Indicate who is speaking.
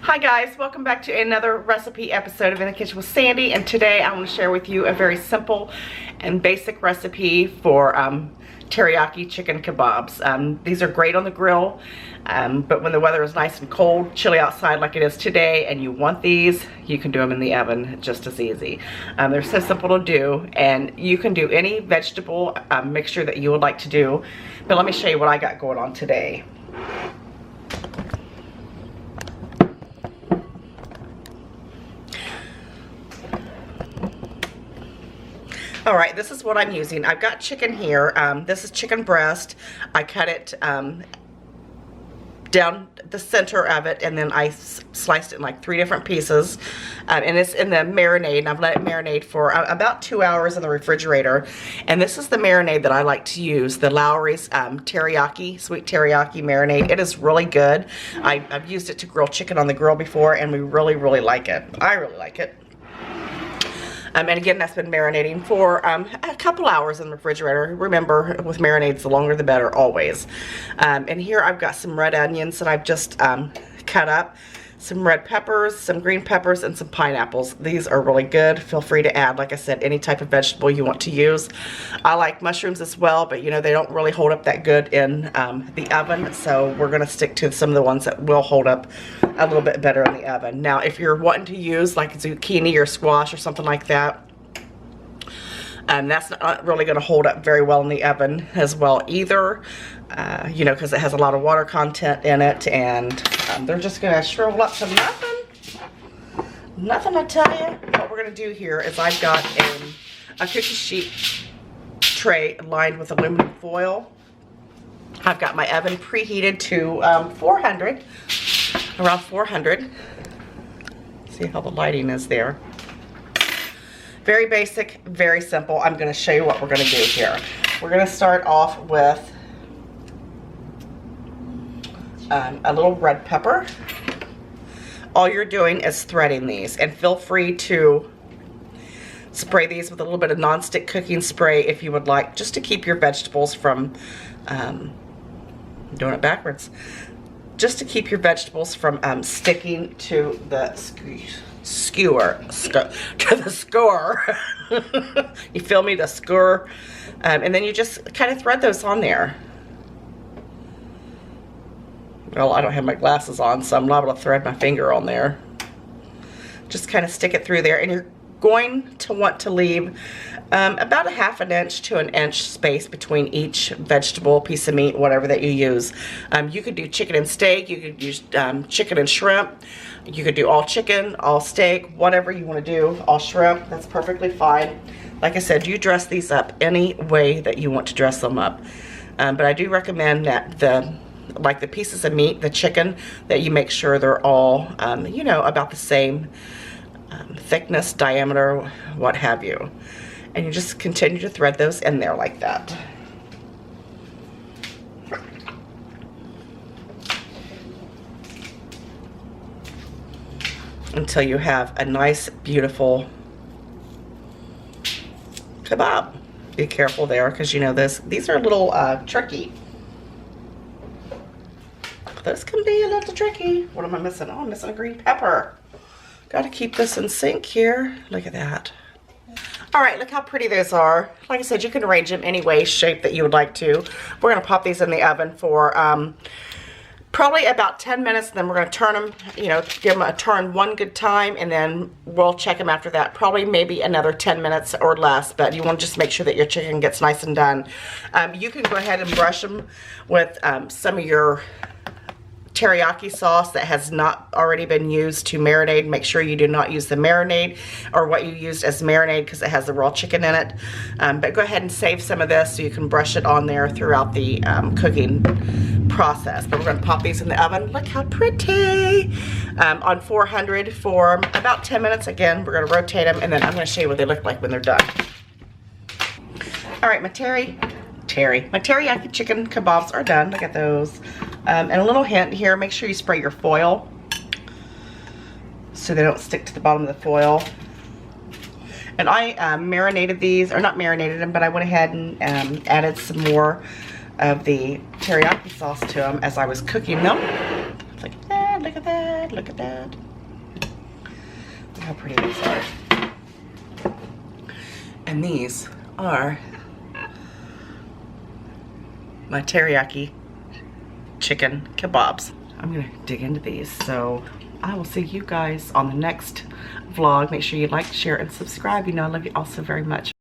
Speaker 1: Hi guys, welcome back to another recipe episode of In the Kitchen with Sandy, and today I want to share with you a very simple and basic recipe for teriyaki chicken kebabs. These are great on the grill, but when the weather is nice and cold, chilly outside like it is today, and you want these, you can do them in the oven just as easy. They're so simple to do, and you can do any vegetable mixture that you would like to do, but let me show you what I got going on today. Alright, this is what I'm using. I've got chicken here. This is chicken breast. I cut it down the center of it, and then I sliced it in like 3 different pieces. And it's in the marinade, and I've let it marinate for about 2 hours in the refrigerator. And this is the marinade that I like to use, the Lowry's teriyaki, sweet teriyaki marinade. It is really good. I've used it to grill chicken on the grill before, and we really, really like it. I really like it. And again, that's been marinating for a couple hours in the refrigerator. Remember, with marinades, the longer the better, always. And here I've got some red onions that I've just cut up, some red peppers, some green peppers, and some pineapples. These are really good. Feel free to add, like I said, any type of vegetable you want to use. I like mushrooms as well, but you know, they don't really hold up that good in the oven, so we're going to stick to some of the ones that will hold up a little bit better in the oven. Now, if you're wanting to use like zucchini or squash or something like that, that's not really going to hold up very well in the oven as well either, you know, because it has a lot of water content in it, and they're just going to shrivel up to nothing. Nothing, I tell you. What we're going to do here is I've got a cookie sheet tray lined with aluminum foil. I've got my oven preheated to 400, around 400. See how the lighting is there. Very basic, very simple. I'm going to show you what we're going to do here. We're going to start off with a little red pepper. All you're doing is threading these, and feel free to spray these with a little bit of nonstick cooking spray if you would like, just to keep your vegetables from, I'm doing it backwards, just to keep your vegetables from sticking to the skewer. You feel me? The skewer. And then you just kind of thread those on there. Well, I don't have my glasses on, so I'm not able to thread my finger on there. Just kind of stick it through there, and you're going to want to leave about a ½ an inch to an inch space between each vegetable, piece of meat, whatever that you use. You could do chicken and steak, you could use chicken and shrimp, you could do all chicken, all steak, whatever you want to do, all shrimp, that's perfectly fine. Like I said, you dress these up any way that you want to dress them up. But I do recommend that like the pieces of meat, the chicken, that you make sure they're all, you know, about the same thickness, diameter, what have you. And you just continue to thread those in there like that. Until you have a nice, beautiful kebab. Be careful there, because you know these are a little tricky. This can be a little tricky. What am I missing? Oh, I'm missing a green pepper. Got to keep this in sync here. Look at that. All right, look how pretty those are. Like I said, you can arrange them any way, shape that you would like to. We're going to pop these in the oven for probably about 10 minutes, and then we're going to turn them, you know, give them a turn one good time, and then we'll check them after that. Probably maybe another 10 minutes or less, but you want to just make sure that your chicken gets nice and done. You can go ahead and brush them with some of your teriyaki sauce that has not already been used to marinade. Make sure you do not use the marinade or what you used as marinade, because it has the raw chicken in it. But go ahead and save some of this so you can brush it on there throughout the cooking process. But we're going to pop these in the oven. Look how pretty! On 400 for about 10 minutes. Again, we're going to rotate them, and then I'm going to show you what they look like when they're done. All right, my teriyaki chicken kebabs are done. Look at those. And a little hint here, make sure you spray your foil so they don't stick to the bottom of the foil. And I marinated these, or not marinated them, but I went ahead and added some more of the teriyaki sauce to them as I was cooking them. Look at that, look at that. side. Look at that. Look how pretty these are. And these are my teriyaki chicken kebabs. I'm gonna dig into these. So I will see you guys on the next vlog. Make sure you like, share, and subscribe. You know I love you all so very much.